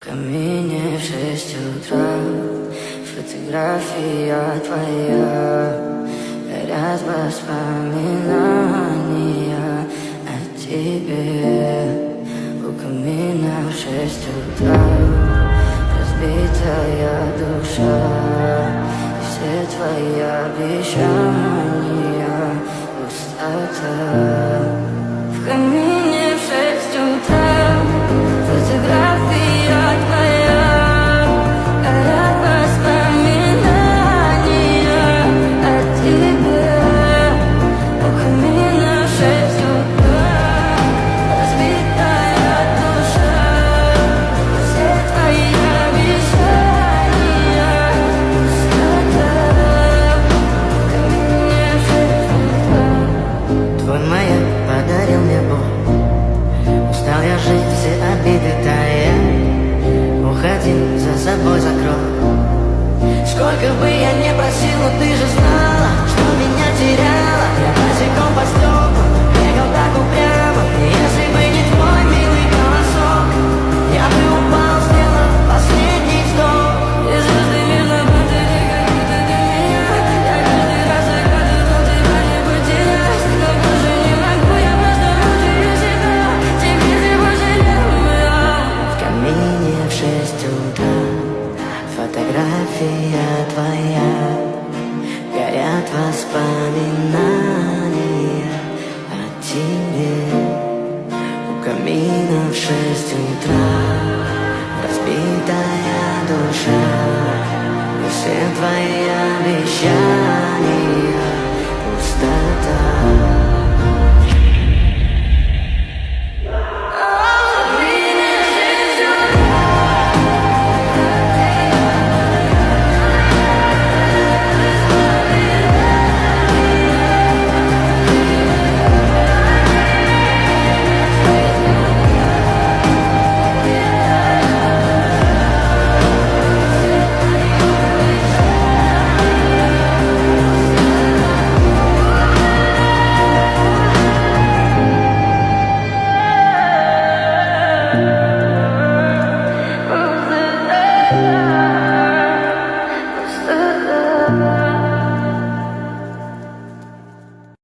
камине в 6 утра, фотография твоя, горят воспоминания о тебе. У камина в 6 утра разбитая душа, и все твои обещания пустота. В камине в 6 утра фотография твоя, горят воспоминания о тебе. У камина в 6 утра разбитая душа, все твои обещания пустота. В камине в 6 утра твой маяк подарил мне боль. Устал я жить, все обиды тая. Уходи, за собой закрой. Сколько бы я не просил, но ты же знала, что меня теряла. Я босиком по стеклу бегал так упрямо. И если бы не твой милый голосок, я бы упал, сделав последний вздох. И звезды между путали, как будто для меня. Я каждый раз загадывал тебя не потерять, но больше не могу, я просто мучаю себя. Теперь ты больше не моя. В камине в 6 утра фотография твоя, горят воспоминания о тебе. У камина в 6 утра разбитая душа, и все твои